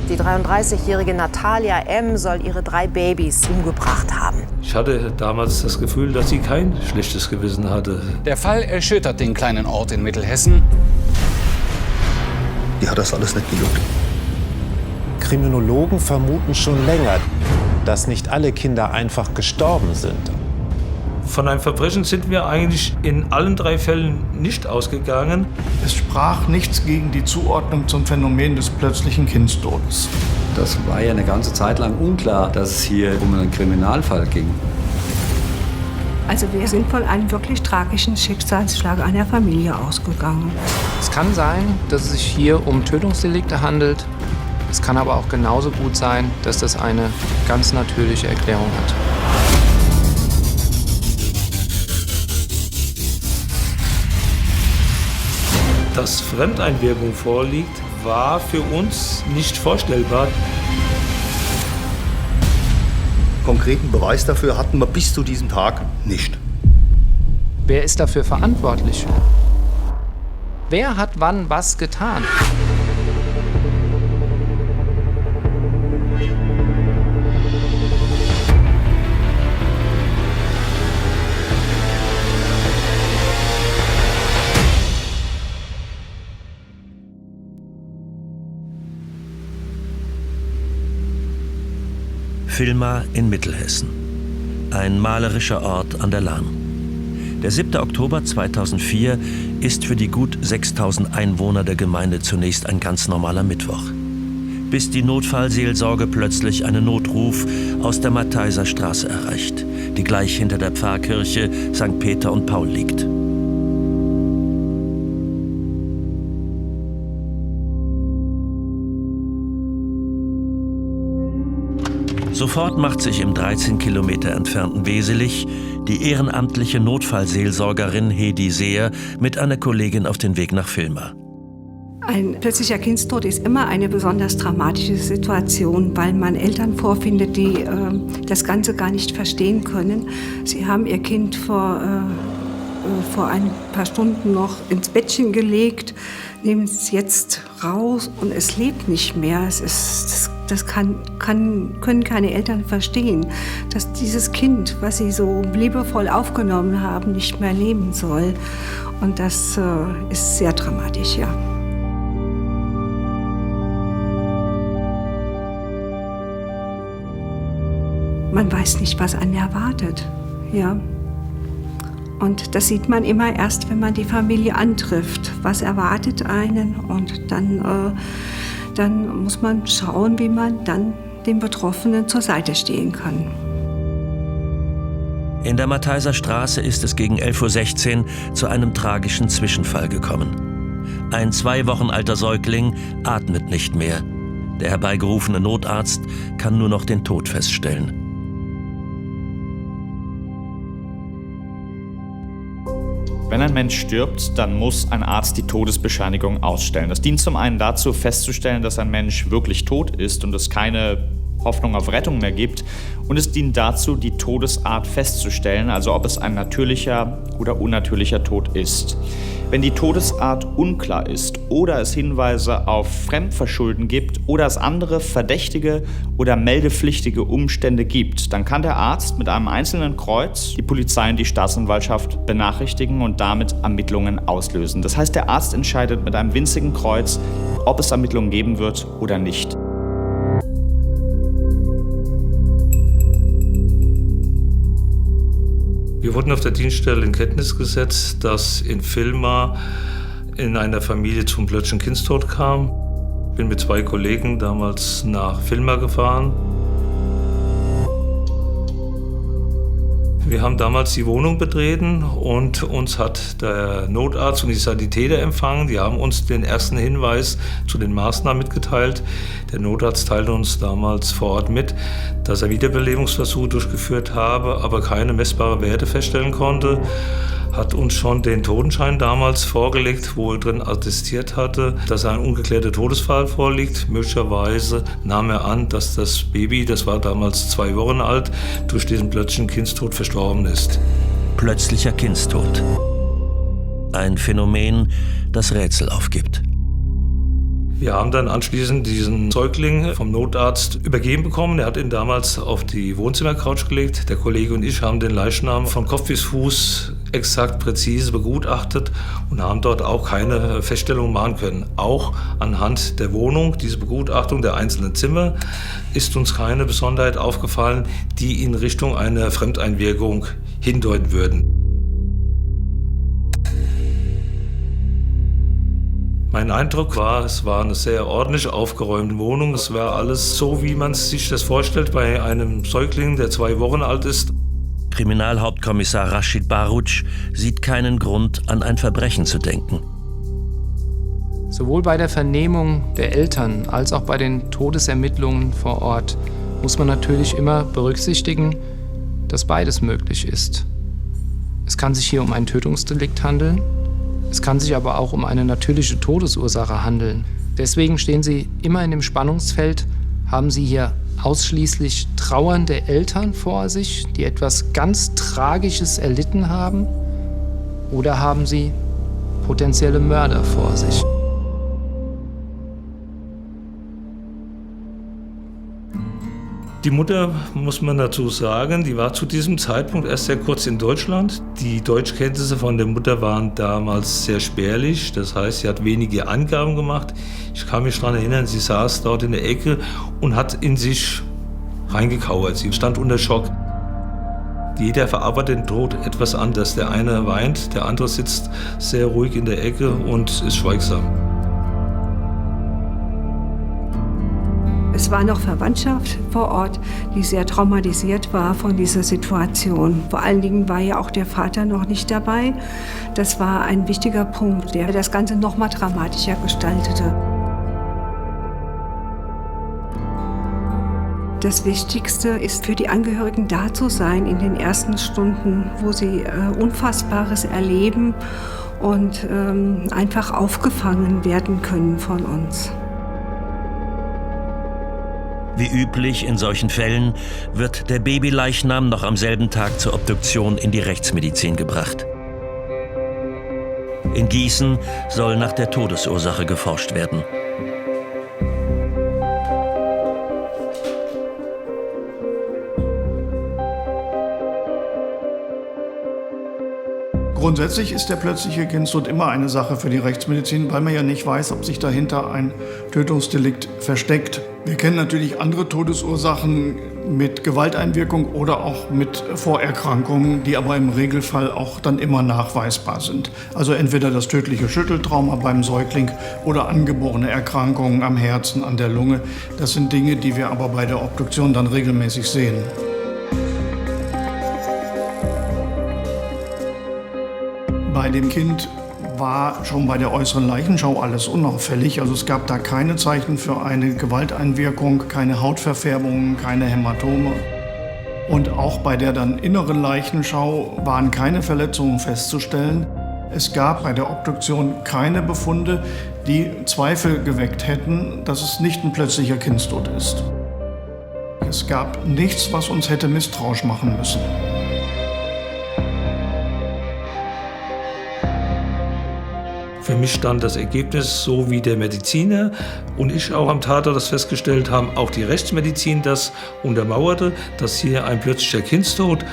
Die 33-jährige Natalia M. soll ihre 3 Babys umgebracht haben. Ich hatte damals das Gefühl, dass sie kein schlechtes Gewissen hatte. Der Fall erschüttert den kleinen Ort in Mittelhessen. Die hat das alles nicht gejuckt. Kriminologen vermuten schon länger, dass nicht alle Kinder einfach gestorben sind. Von einem Verbrechen sind wir eigentlich in allen 3 Fällen nicht ausgegangen. Es sprach nichts gegen die Zuordnung zum Phänomen des plötzlichen Kindstodes. Das war ja eine ganze Zeit lang unklar, dass es hier um einen Kriminalfall ging. Also wir sind von einem wirklich tragischen Schicksalsschlag einer Familie ausgegangen. Es kann sein, dass es sich hier um Tötungsdelikte handelt. Es kann aber auch genauso gut sein, dass das eine ganz natürliche Erklärung hat. Dass Fremdeinwirkung vorliegt, war für uns nicht vorstellbar. Konkreten Beweis dafür hatten wir bis zu diesem Tag nicht. Wer ist dafür verantwortlich? Wer hat wann was getan? Vilma in Mittelhessen. Ein malerischer Ort an der Lahn. Der 7. Oktober 2004 ist für die gut 6.000 Einwohner der Gemeinde zunächst ein ganz normaler Mittwoch. Bis die Notfallseelsorge plötzlich einen Notruf aus der Matheiser Straße erreicht, die gleich hinter der Pfarrkirche St. Peter und Paul liegt. Sofort macht sich im 13 Kilometer entfernten Weselig die ehrenamtliche Notfallseelsorgerin Hedi Seer mit einer Kollegin auf den Weg nach Vilma. Ein plötzlicher Kindstod ist immer eine besonders dramatische Situation, weil man Eltern vorfindet, die das Ganze gar nicht verstehen können. Sie haben ihr Kind vor ein paar Stunden noch ins Bettchen gelegt, nehmen es jetzt raus und es lebt nicht mehr. Das können keine Eltern verstehen, dass dieses Kind, was sie so liebevoll aufgenommen haben, nicht mehr leben soll. Und das ist sehr dramatisch, ja. Man weiß nicht, was einen erwartet, ja. Und das sieht man immer erst, wenn man die Familie antrifft. Was erwartet einen? Und dann muss man schauen, wie man dann dem Betroffenen zur Seite stehen kann. In der Matheiser Straße ist es gegen 11:16 Uhr zu einem tragischen Zwischenfall gekommen. Ein 2 Wochen alter Säugling atmet nicht mehr. Der herbeigerufene Notarzt kann nur noch den Tod feststellen. Wenn ein Mensch stirbt, dann muss ein Arzt die Todesbescheinigung ausstellen. Das dient zum einen dazu, festzustellen, dass ein Mensch wirklich tot ist und es keine Hoffnung auf Rettung mehr gibt. Und es dient dazu, die Todesart festzustellen, also ob es ein natürlicher oder unnatürlicher Tod ist. Wenn die Todesart unklar ist oder es Hinweise auf Fremdverschulden gibt oder es andere verdächtige oder meldepflichtige Umstände gibt, dann kann der Arzt mit einem einzelnen Kreuz die Polizei und die Staatsanwaltschaft benachrichtigen und damit Ermittlungen auslösen. Das heißt, der Arzt entscheidet mit einem winzigen Kreuz, ob es Ermittlungen geben wird oder nicht. Wir wurden auf der Dienststelle in Kenntnis gesetzt, dass in Vilma in einer Familie zum plötzlichen Kindstod kam. Ich bin mit 2 Kollegen damals nach Vilma gefahren. Wir haben damals die Wohnung betreten und uns hat der Notarzt und die Sanitäter empfangen. Die haben uns den ersten Hinweis zu den Maßnahmen mitgeteilt. Der Notarzt teilte uns damals vor Ort mit, dass er Wiederbelebungsversuche durchgeführt habe, aber keine messbaren Werte feststellen konnte. Hat uns schon den Totenschein damals vorgelegt, wo er drin attestiert hatte, dass ein ungeklärter Todesfall vorliegt. Möglicherweise nahm er an, dass das Baby, das war damals 2 Wochen alt, durch diesen plötzlichen Kindstod verstorben ist. Plötzlicher Kindstod. Ein Phänomen, das Rätsel aufgibt. Wir haben dann anschließend diesen Säugling vom Notarzt übergeben bekommen. Er hat ihn damals auf die Wohnzimmercouch gelegt. Der Kollege und ich haben den Leichnam von Kopf bis Fuß exakt präzise begutachtet und haben dort auch keine Feststellung machen können. Auch anhand der Wohnung, diese Begutachtung der einzelnen Zimmer, ist uns keine Besonderheit aufgefallen, die in Richtung einer Fremdeinwirkung hindeuten würden. Mein Eindruck war, es war eine sehr ordentlich aufgeräumte Wohnung. Es war alles so, wie man sich das vorstellt bei einem Säugling, der 2 Wochen alt ist. Kriminalhauptkommissar Rashid Baruch sieht keinen Grund, an ein Verbrechen zu denken. Sowohl bei der Vernehmung der Eltern als auch bei den Todesermittlungen vor Ort muss man natürlich immer berücksichtigen, dass beides möglich ist. Es kann sich hier um ein Tötungsdelikt handeln. Es kann sich aber auch um eine natürliche Todesursache handeln. Deswegen stehen Sie immer in dem Spannungsfeld, haben Sie hier ausschließlich trauernde Eltern vor sich, die etwas ganz Tragisches erlitten haben, oder haben Sie potenzielle Mörder vor sich? Die Mutter, muss man dazu sagen, die war zu diesem Zeitpunkt erst sehr kurz in Deutschland. Die Deutschkenntnisse von der Mutter waren damals sehr spärlich. Das heißt, sie hat wenige Angaben gemacht. Ich kann mich daran erinnern, sie saß dort in der Ecke und hat in sich reingekauert. Sie stand unter Schock. Jeder verarbeitet den Tod etwas anders. Der eine weint, der andere sitzt sehr ruhig in der Ecke und ist schweigsam. Es war noch Verwandtschaft vor Ort, die sehr traumatisiert war von dieser Situation. Vor allen Dingen war ja auch der Vater noch nicht dabei. Das war ein wichtiger Punkt, der das Ganze noch mal dramatischer gestaltete. Das Wichtigste ist für die Angehörigen da zu sein in den ersten Stunden, wo sie Unfassbares erleben und einfach aufgefangen werden können von uns. Wie üblich in solchen Fällen wird der Babyleichnam noch am selben Tag zur Obduktion in die Rechtsmedizin gebracht. In Gießen soll nach der Todesursache geforscht werden. Grundsätzlich ist der plötzliche Kindstod immer eine Sache für die Rechtsmedizin, weil man ja nicht weiß, ob sich dahinter ein Tötungsdelikt versteckt. Wir kennen natürlich andere Todesursachen mit Gewalteinwirkung oder auch mit Vorerkrankungen, die aber im Regelfall auch dann immer nachweisbar sind. Also entweder das tödliche Schütteltrauma beim Säugling oder angeborene Erkrankungen am Herzen, an der Lunge. Das sind Dinge, die wir aber bei der Obduktion dann regelmäßig sehen. Bei dem Kind war schon bei der äußeren Leichenschau alles unauffällig. Also es gab da keine Zeichen für eine Gewalteinwirkung, keine Hautverfärbungen, keine Hämatome. Und auch bei der dann inneren Leichenschau waren keine Verletzungen festzustellen. Es gab bei der Obduktion keine Befunde, die Zweifel geweckt hätten, dass es nicht ein plötzlicher Kindstod ist. Es gab nichts, was uns hätte misstrauisch machen müssen. Für mich stand das Ergebnis, so wie der Mediziner und ich auch am Tatort das festgestellt haben, auch die Rechtsmedizin das untermauerte, dass hier ein plötzlicher Kindstod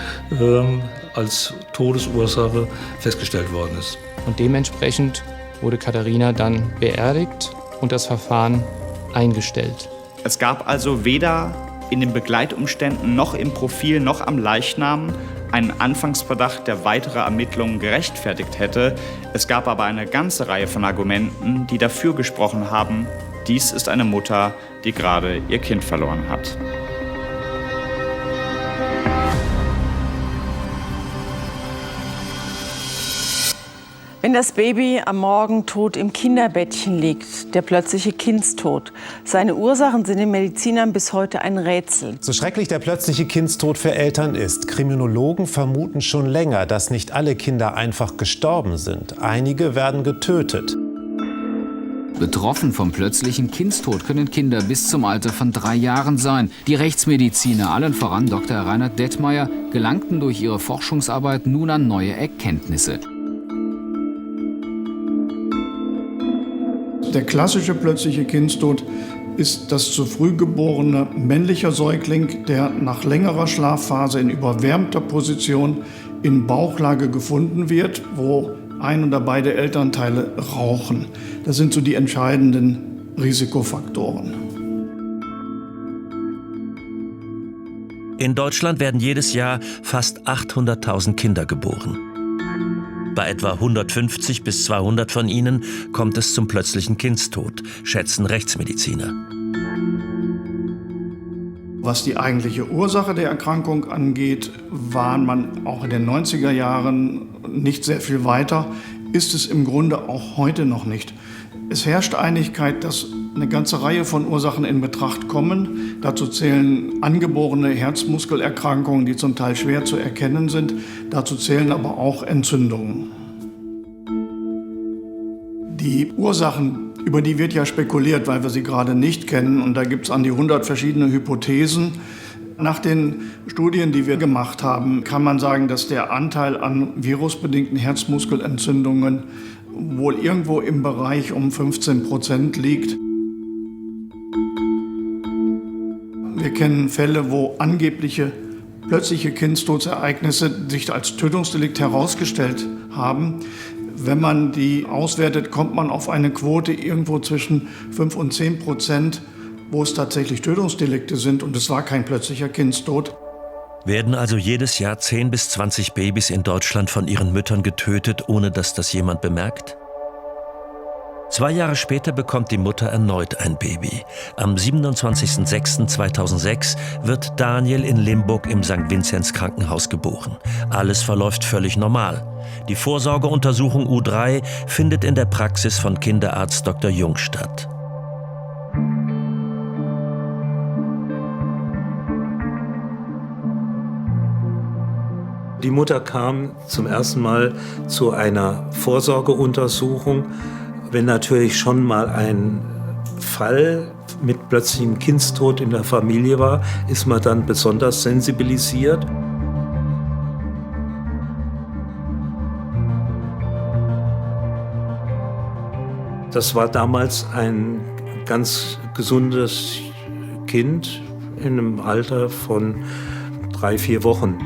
als Todesursache festgestellt worden ist. Und dementsprechend wurde Katharina dann beerdigt und das Verfahren eingestellt. Es gab also weder in den Begleitumständen noch im Profil noch am Leichnam einen Anfangsverdacht, der weitere Ermittlungen gerechtfertigt hätte. Es gab aber eine ganze Reihe von Argumenten, die dafür gesprochen haben, dies ist eine Mutter, die gerade ihr Kind verloren hat. Wenn das Baby am Morgen tot im Kinderbettchen liegt, der plötzliche Kindstod. Seine Ursachen sind den Medizinern bis heute ein Rätsel. So schrecklich der plötzliche Kindstod für Eltern ist, Kriminologen vermuten schon länger, dass nicht alle Kinder einfach gestorben sind. Einige werden getötet. Betroffen vom plötzlichen Kindstod können Kinder bis zum Alter von 3 Jahren sein. Die Rechtsmediziner, allen voran Dr. Reinhard Detmeier, gelangten durch ihre Forschungsarbeit nun an neue Erkenntnisse. Der klassische plötzliche Kindstod ist das zu früh geborene männliche Säugling, der nach längerer Schlafphase in überwärmter Position in Bauchlage gefunden wird, wo ein oder beide Elternteile rauchen. Das sind so die entscheidenden Risikofaktoren. In Deutschland werden jedes Jahr fast 800.000 Kinder geboren. Bei etwa 150 bis 200 von ihnen kommt es zum plötzlichen Kindstod, schätzen Rechtsmediziner. Was die eigentliche Ursache der Erkrankung angeht, war man auch in den 90er Jahren nicht sehr viel weiter, ist es im Grunde auch heute noch nicht. Es herrscht Einigkeit, dass eine ganze Reihe von Ursachen in Betracht kommen. Dazu zählen angeborene Herzmuskelerkrankungen, die zum Teil schwer zu erkennen sind. Dazu zählen aber auch Entzündungen. Die Ursachen, über die wird ja spekuliert, weil wir sie gerade nicht kennen. Und da gibt es an die 100 verschiedene Hypothesen. Nach den Studien, die wir gemacht haben, kann man sagen, dass der Anteil an virusbedingten Herzmuskelentzündungen wohl irgendwo im Bereich um 15% liegt. Wir kennen Fälle, wo angebliche plötzliche Kindstodsereignisse sich als Tötungsdelikt herausgestellt haben. Wenn man die auswertet, kommt man auf eine Quote irgendwo zwischen 5 und 10%, wo es tatsächlich Tötungsdelikte sind und es war kein plötzlicher Kindstod. Werden also jedes Jahr 10 bis 20 Babys in Deutschland von ihren Müttern getötet, ohne dass das jemand bemerkt? 2 Jahre später bekommt die Mutter erneut ein Baby. Am 27.06.2006 wird Daniel in Limburg im St. Vinzenz Krankenhaus geboren. Alles verläuft völlig normal. Die Vorsorgeuntersuchung U3 findet in der Praxis von Kinderarzt Dr. Jung statt. Die Mutter kam zum ersten Mal zu einer Vorsorgeuntersuchung. Wenn natürlich schon mal ein Fall mit plötzlichem Kindstod in der Familie war, ist man dann besonders sensibilisiert. Das war damals ein ganz gesundes Kind in einem Alter von 3-4 Wochen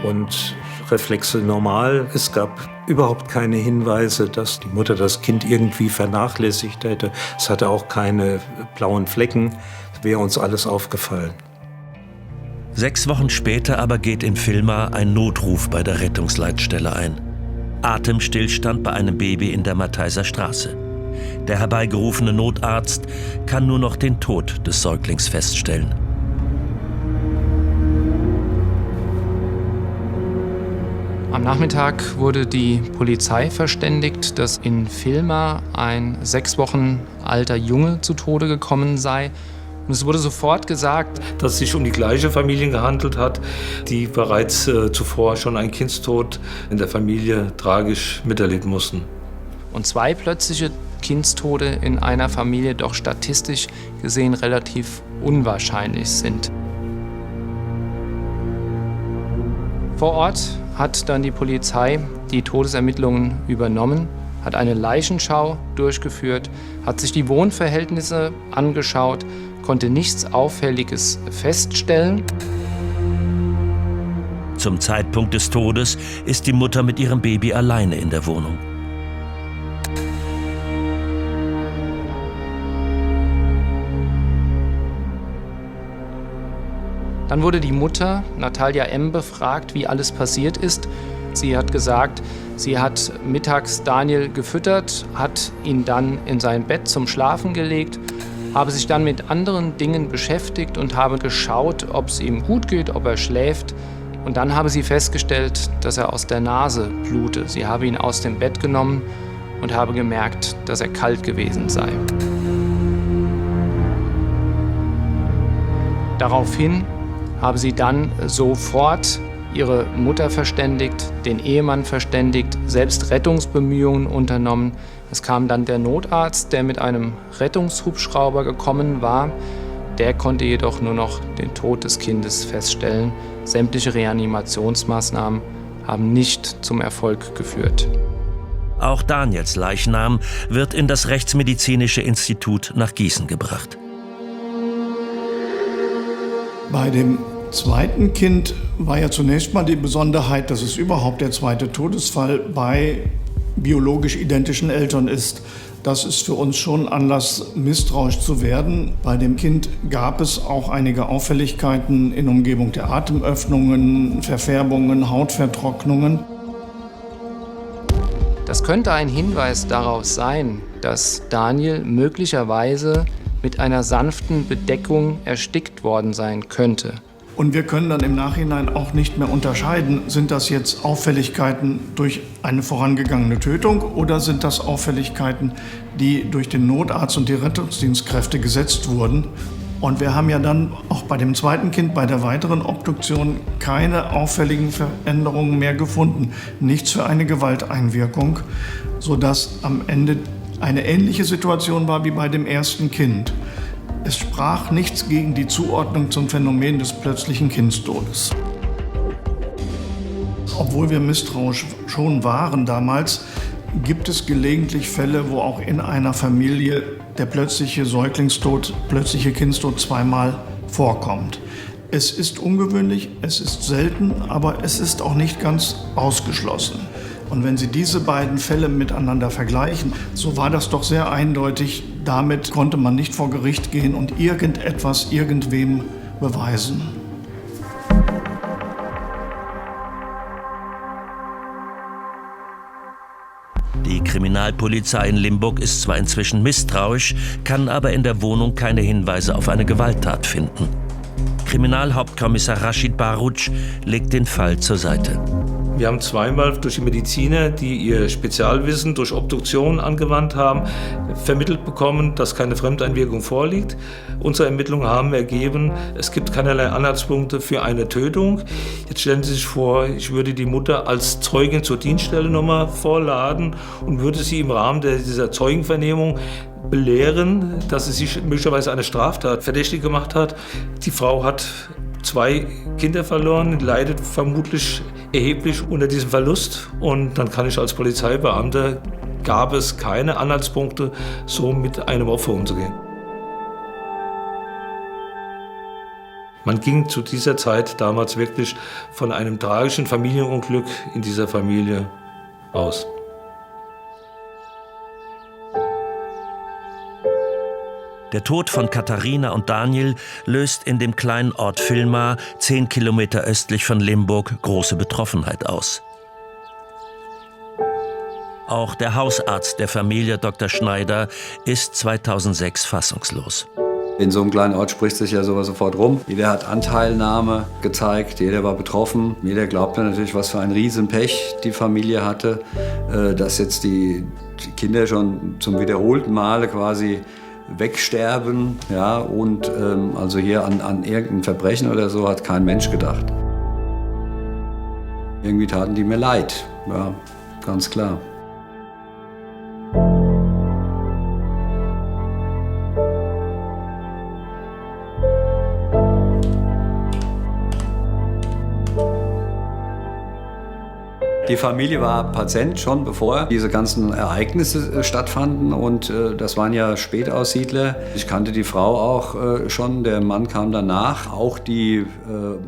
und Reflexe normal. Es gab überhaupt keine Hinweise, dass die Mutter das Kind irgendwie vernachlässigt hätte. Es hatte auch keine blauen Flecken. Wäre uns alles aufgefallen. 6 Wochen später aber geht in Villmar ein Notruf bei der Rettungsleitstelle ein. Atemstillstand bei einem Baby in der Matheiser Straße. Der herbeigerufene Notarzt kann nur noch den Tod des Säuglings feststellen. Am Nachmittag wurde die Polizei verständigt, dass in Villmar ein 6 Wochen alter Junge zu Tode gekommen sei. Und es wurde sofort gesagt, dass es sich um die gleiche Familie gehandelt hat, die bereits zuvor schon einen Kindstod in der Familie tragisch miterleben mussten. Und 2 plötzliche Kindstode in einer Familie doch statistisch gesehen relativ unwahrscheinlich sind. Vor Ort hat dann die Polizei die Todesermittlungen übernommen, hat eine Leichenschau durchgeführt, hat sich die Wohnverhältnisse angeschaut, konnte nichts Auffälliges feststellen. Zum Zeitpunkt des Todes ist die Mutter mit ihrem Baby alleine in der Wohnung. Dann wurde die Mutter, Natalia M., befragt, wie alles passiert ist. Sie hat gesagt, sie hat mittags Daniel gefüttert, hat ihn dann in sein Bett zum Schlafen gelegt, habe sich dann mit anderen Dingen beschäftigt und habe geschaut, ob es ihm gut geht, ob er schläft. Und dann habe sie festgestellt, dass er aus der Nase blute. Sie habe ihn aus dem Bett genommen und habe gemerkt, dass er kalt gewesen sei. Daraufhin habe sie dann sofort ihre Mutter verständigt, den Ehemann verständigt, selbst Rettungsbemühungen unternommen. Es kam dann der Notarzt, der mit einem Rettungshubschrauber gekommen war. Der konnte jedoch nur noch den Tod des Kindes feststellen. Sämtliche Reanimationsmaßnahmen haben nicht zum Erfolg geführt. Auch Daniels Leichnam wird in das Rechtsmedizinische Institut nach Gießen gebracht. Bei dem zweiten Kind war ja zunächst mal die Besonderheit, dass es überhaupt der zweite Todesfall bei biologisch identischen Eltern ist. Das ist für uns schon Anlass, misstrauisch zu werden. Bei dem Kind gab es auch einige Auffälligkeiten in Umgebung der Atemöffnungen, Verfärbungen, Hautvertrocknungen. Das könnte ein Hinweis darauf sein, dass Daniel möglicherweise mit einer sanften Bedeckung erstickt worden sein könnte. Und wir können dann im Nachhinein auch nicht mehr unterscheiden, sind das jetzt Auffälligkeiten durch eine vorangegangene Tötung oder sind das Auffälligkeiten, die durch den Notarzt und die Rettungsdienstkräfte gesetzt wurden. Und wir haben ja dann auch bei dem zweiten Kind, bei der weiteren Obduktion, keine auffälligen Veränderungen mehr gefunden. Nichts für eine Gewalteinwirkung, sodass am Ende eine ähnliche Situation war wie bei dem ersten Kind. Es sprach nichts gegen die Zuordnung zum Phänomen des plötzlichen Kindstodes. Obwohl wir misstrauisch schon waren damals, gibt es gelegentlich Fälle, wo auch in einer Familie der plötzliche Säuglingstod, plötzliche Kindstod zweimal vorkommt. Es ist ungewöhnlich, es ist selten, aber es ist auch nicht ganz ausgeschlossen. Und wenn Sie diese beiden Fälle miteinander vergleichen, so war das doch sehr eindeutig. Damit konnte man nicht vor Gericht gehen und irgendetwas irgendwem beweisen. Die Kriminalpolizei in Limburg ist zwar inzwischen misstrauisch, kann aber in der Wohnung keine Hinweise auf eine Gewalttat finden. Kriminalhauptkommissar Rashid Baruch legt den Fall zur Seite. Wir haben zweimal durch die Mediziner, die ihr Spezialwissen durch Obduktion angewandt haben, vermittelt bekommen, dass keine Fremdeinwirkung vorliegt. Unsere Ermittlungen haben ergeben, es gibt keinerlei Anhaltspunkte für eine Tötung. Jetzt stellen Sie sich vor, ich würde die Mutter als Zeugin zur Dienststelle nochmal vorladen und würde sie im Rahmen dieser Zeugenvernehmung belehren, dass sie sich möglicherweise eine Straftat verdächtig gemacht hat. Die Frau hat 2 Kinder verloren, leidet vermutlich erheblich unter diesem Verlust. Und dann kann ich als Polizeibeamter, gab es keine Anhaltspunkte, so mit einem Opfer umzugehen. Man ging zu dieser Zeit damals wirklich von einem tragischen Familienunglück in dieser Familie aus. Der Tod von Katharina und Daniel löst in dem kleinen Ort Villmar, 10 Kilometer östlich von Limburg, große Betroffenheit aus. Auch der Hausarzt der Familie, Dr. Schneider, ist 2006 fassungslos. In so einem kleinen Ort spricht sich ja sowas sofort rum. Jeder hat Anteilnahme gezeigt, jeder war betroffen. Jeder glaubte natürlich, was für ein Riesenpech die Familie hatte, dass jetzt die Kinder schon zum wiederholten Male quasi wegsterben, ja, und also hier an irgendein Verbrechen oder so hat kein Mensch gedacht. Irgendwie taten die mir leid, ja, ganz klar. Die Familie war Patient schon bevor diese ganzen Ereignisse stattfanden und das waren ja Spätaussiedler. Ich kannte die Frau auch schon, der Mann kam danach. Auch die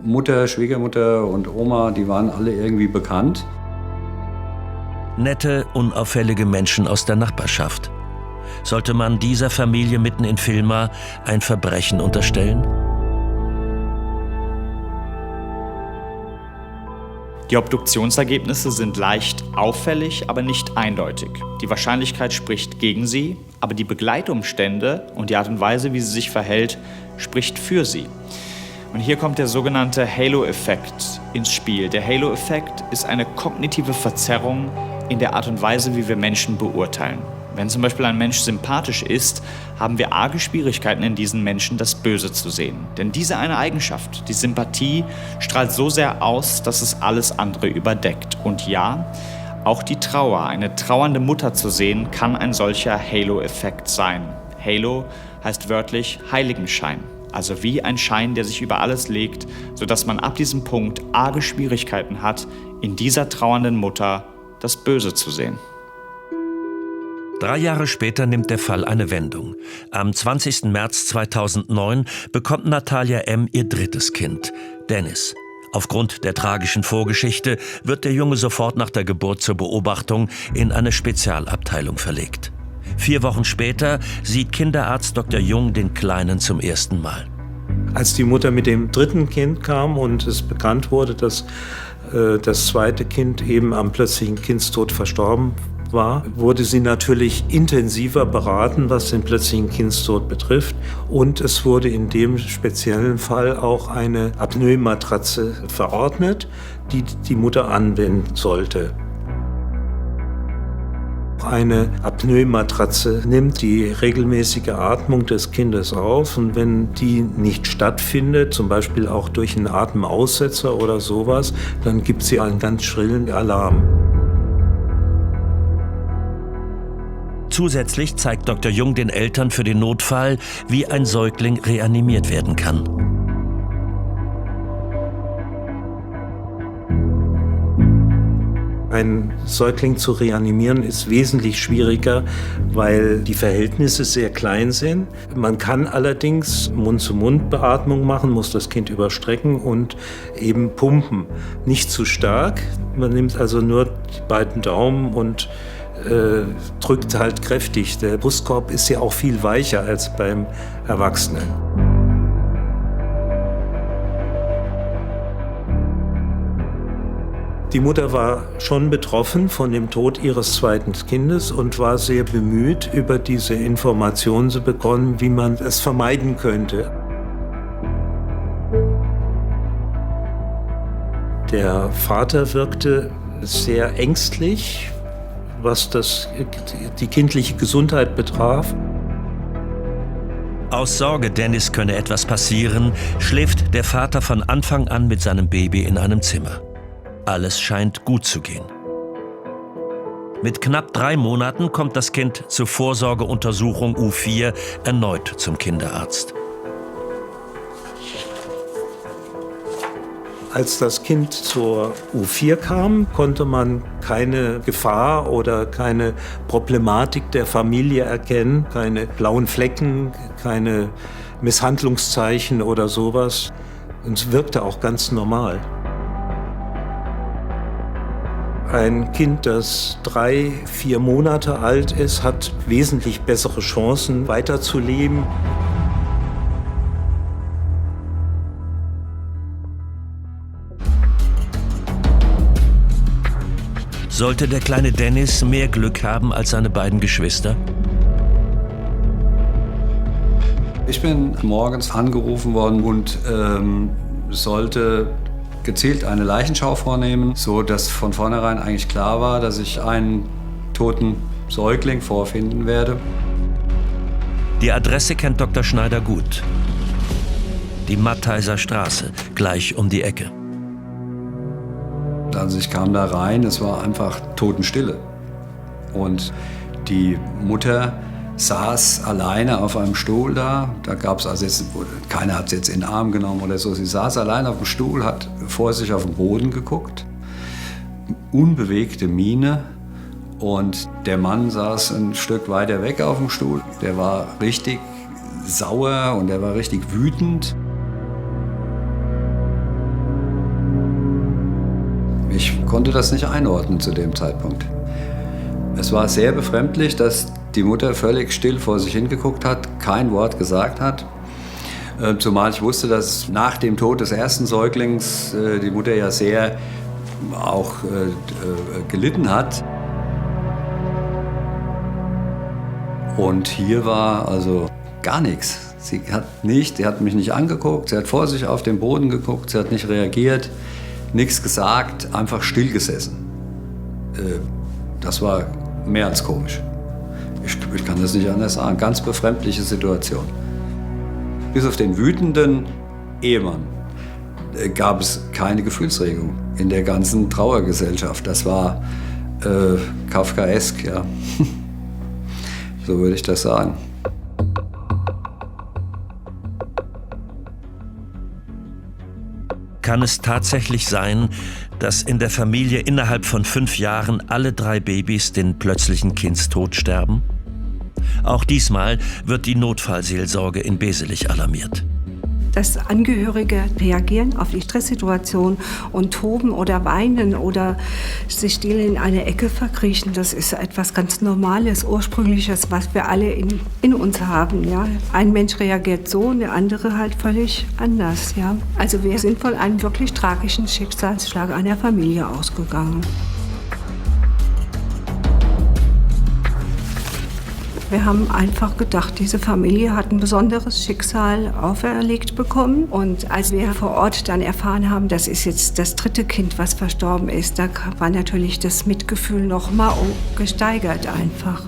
Mutter, Schwiegermutter und Oma, die waren alle irgendwie bekannt. Nette, unauffällige Menschen aus der Nachbarschaft. Sollte man dieser Familie mitten in Villmar ein Verbrechen unterstellen? Die Obduktionsergebnisse sind leicht auffällig, aber nicht eindeutig. Die Wahrscheinlichkeit spricht gegen sie, aber die Begleitumstände und die Art und Weise, wie sie sich verhält, spricht für sie. Und hier kommt der sogenannte Halo-Effekt ins Spiel. Der Halo-Effekt ist eine kognitive Verzerrung in der Art und Weise, wie wir Menschen beurteilen. Wenn zum Beispiel ein Mensch sympathisch ist, haben wir arge Schwierigkeiten in diesen Menschen, das Böse zu sehen. Denn diese eine Eigenschaft, die Sympathie, strahlt so sehr aus, dass es alles andere überdeckt. Und ja, auch die Trauer, eine trauernde Mutter zu sehen, kann ein solcher Halo-Effekt sein. Halo heißt wörtlich Heiligenschein. Also wie ein Schein, der sich über alles legt, sodass man ab diesem Punkt arge Schwierigkeiten hat, in dieser trauernden Mutter das Böse zu sehen. 3 Jahre später nimmt der Fall eine Wendung. Am 20. März 2009 bekommt Natalia M. ihr 3. Kind, Dennis. Aufgrund der tragischen Vorgeschichte wird der Junge sofort nach der Geburt zur Beobachtung in eine Spezialabteilung verlegt. 4 Wochen später sieht Kinderarzt Dr. Jung den Kleinen zum ersten Mal. Als die Mutter mit dem 3. Kind kam und es bekannt wurde, dass das 2. Kind eben am plötzlichen Kindstod verstorben war, wurde sie natürlich intensiver beraten, was den plötzlichen Kindstod betrifft. Und es wurde in dem speziellen Fall auch eine Apnoe-Matratze verordnet, die die Mutter anwenden sollte. Eine Apnoe-Matratze nimmt die regelmäßige Atmung des Kindes auf, und wenn die nicht stattfindet, zum Beispiel auch durch einen Atemaussetzer oder sowas, dann gibt sie einen ganz schrillen Alarm. Zusätzlich zeigt Dr. Jung den Eltern für den Notfall, wie ein Säugling reanimiert werden kann. Ein Säugling zu reanimieren ist wesentlich schwieriger, weil die Verhältnisse sehr klein sind. Man kann allerdings Mund-zu-Mund-Beatmung machen, muss das Kind überstrecken und eben pumpen. Nicht zu stark, man nimmt also nur die beiden Daumen und drückt halt kräftig. Der Brustkorb ist ja auch viel weicher als beim Erwachsenen. Die Mutter war schon betroffen von dem Tod ihres 2. Kindes und war sehr bemüht, über diese Informationen zu bekommen, wie man es vermeiden könnte. Der Vater wirkte sehr ängstlich, was die kindliche Gesundheit betraf. Aus Sorge, Dennis könne etwas passieren, schläft der Vater von Anfang an mit seinem Baby in einem Zimmer. Alles scheint gut zu gehen. Mit knapp 3 Monaten kommt das Kind zur Vorsorgeuntersuchung U4 erneut zum Kinderarzt. Als das Kind zur U4 kam, konnte man keine Gefahr oder keine Problematik der Familie erkennen, keine blauen Flecken, keine Misshandlungszeichen oder sowas. Und es wirkte auch ganz normal. Ein Kind, das 3, 4 Monate alt ist, hat wesentlich bessere Chancen, weiterzuleben. Sollte der kleine Dennis mehr Glück haben als seine beiden Geschwister? Ich bin morgens angerufen worden und sollte gezielt eine Leichenschau vornehmen, so dass von vornherein eigentlich klar war, dass ich einen toten Säugling vorfinden werde. Die Adresse kennt Dr. Schneider gut. Die Mattheiser Straße, gleich um die Ecke. Also ich kam da rein, es war einfach Totenstille. Und die Mutter saß alleine auf einem Stuhl da. Da gab es also jetzt, keiner hat sie jetzt in den Arm genommen oder so. Sie saß alleine auf dem Stuhl, hat vor sich auf den Boden geguckt. Unbewegte Miene. Und der Mann saß ein Stück weiter weg auf dem Stuhl. Der war richtig sauer und der war richtig wütend. Ich konnte das nicht einordnen zu dem Zeitpunkt. Es war sehr befremdlich, dass die Mutter völlig still vor sich hingeguckt hat, kein Wort gesagt hat. Zumal ich wusste, dass nach dem Tod des ersten Säuglings die Mutter ja sehr auch gelitten hat. Und hier war also gar nichts. Sie hat mich nicht angeguckt, sie hat vor sich auf den Boden geguckt, sie hat nicht reagiert. Nichts gesagt, einfach still gesessen. Das war mehr als komisch. Ich kann das nicht anders sagen. Ganz befremdliche Situation. Bis auf den wütenden Ehemann gab es keine Gefühlsregung in der ganzen Trauergesellschaft. Das war kafkaesk, ja. So würde ich das sagen. Kann es tatsächlich sein, dass in der Familie innerhalb von 5 Jahren alle 3 Babys den plötzlichen Kindstod sterben? Auch diesmal wird die Notfallseelsorge in Beselich alarmiert. Dass Angehörige reagieren auf die Stresssituation und toben oder weinen oder sich still in eine Ecke verkriechen, das ist etwas ganz Normales, Ursprüngliches, was wir alle in uns haben. Ja? Ein Mensch reagiert so und der andere halt völlig anders. Ja? Also wir sind von einem wirklich tragischen Schicksalsschlag einer Familie ausgegangen. Wir haben einfach gedacht, diese Familie hat ein besonderes Schicksal auferlegt bekommen. Und als wir vor Ort dann erfahren haben, das ist jetzt das 3. Kind, was verstorben ist, da war natürlich das Mitgefühl noch mal gesteigert einfach.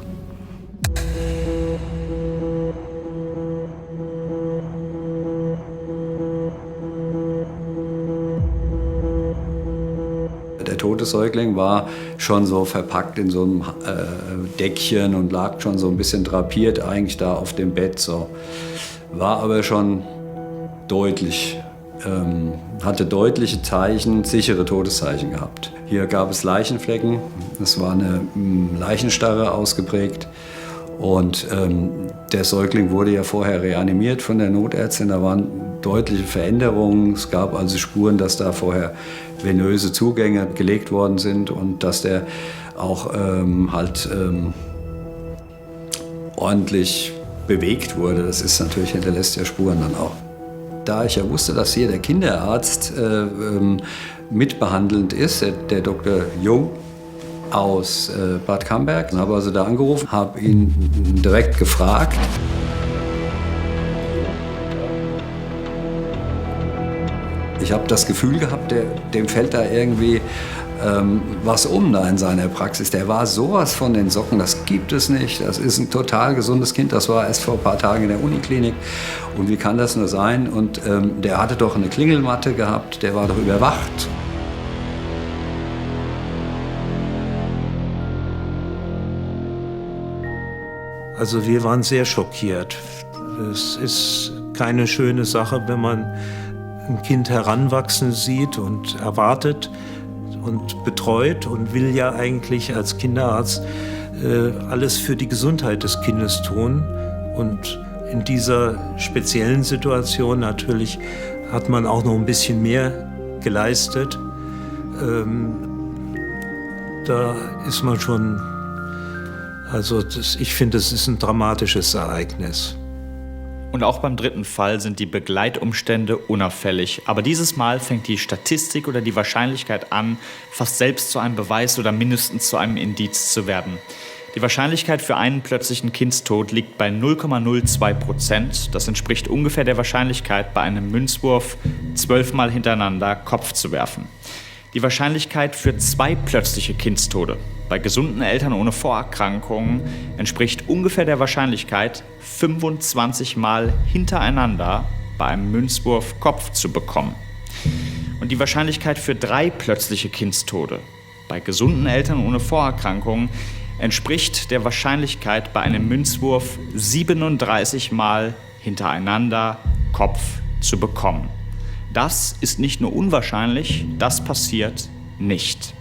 Der tote Säugling war schon so verpackt in so einem Deckchen und lag schon so ein bisschen drapiert eigentlich da auf dem Bett. So. War aber schon deutlich, hatte deutliche Zeichen, sichere Todeszeichen gehabt. Hier gab es Leichenflecken, es war eine Leichenstarre ausgeprägt. Und der Säugling wurde ja vorher reanimiert von der Notärztin. Da waren deutliche Veränderungen. Es gab also Spuren, dass da vorher venöse Zugänge gelegt worden sind und dass der auch ordentlich bewegt wurde. Das ist natürlich, hinterlässt ja Spuren dann auch. Da ich ja wusste, dass hier der Kinderarzt mitbehandelnd ist, der Dr. Jung, aus Bad Camberg. Habe also da angerufen, habe ihn direkt gefragt. Ich habe das Gefühl gehabt, dem fällt da irgendwie was da in seiner Praxis. Der war sowas von den Socken, das gibt es nicht. Das ist ein total gesundes Kind. Das war erst vor ein paar Tagen in der Uniklinik. Und wie kann das nur sein? Und der hatte doch eine Klingelmatte gehabt, der war doch überwacht. Also wir waren sehr schockiert. Es ist keine schöne Sache, wenn man ein Kind heranwachsen sieht und erwartet und betreut und will ja eigentlich als Kinderarzt alles für die Gesundheit des Kindes tun. Und in dieser speziellen Situation natürlich hat man auch noch ein bisschen mehr geleistet. Da ist man schon... Also ich finde, es ist ein dramatisches Ereignis. Und auch beim 3. Fall sind die Begleitumstände unauffällig. Aber dieses Mal fängt die Statistik oder die Wahrscheinlichkeit an, fast selbst zu einem Beweis oder mindestens zu einem Indiz zu werden. Die Wahrscheinlichkeit für einen plötzlichen Kindstod liegt bei 0,02%. Das entspricht ungefähr der Wahrscheinlichkeit, bei einem Münzwurf 12 Mal hintereinander Kopf zu werfen. Die Wahrscheinlichkeit für 2 plötzliche Kindstode bei gesunden Eltern ohne Vorerkrankungen entspricht ungefähr der Wahrscheinlichkeit, 25 Mal hintereinander bei einem Münzwurf Kopf zu bekommen. Und die Wahrscheinlichkeit für 3 plötzliche Kindstode bei gesunden Eltern ohne Vorerkrankungen entspricht der Wahrscheinlichkeit, bei einem Münzwurf 37 Mal hintereinander Kopf zu bekommen. Das ist nicht nur unwahrscheinlich, das passiert nicht.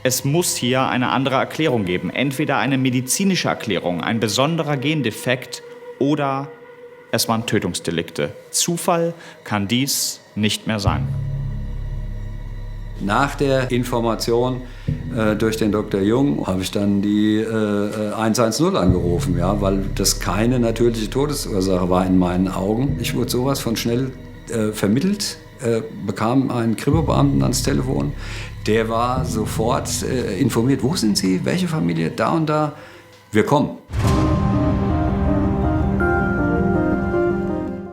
Es muss hier eine andere Erklärung geben. Entweder eine medizinische Erklärung, ein besonderer Gendefekt oder es waren Tötungsdelikte. Zufall kann dies nicht mehr sein. Nach der Information durch den Dr. Jung habe ich dann die 110 angerufen, ja, weil das keine natürliche Todesursache war in meinen Augen. Ich wurde sowas von schnell vermittelt, bekam einen Kripo-Beamten ans Telefon. Der war sofort informiert. Wo sind Sie? Welche Familie? Da und da. Wir kommen.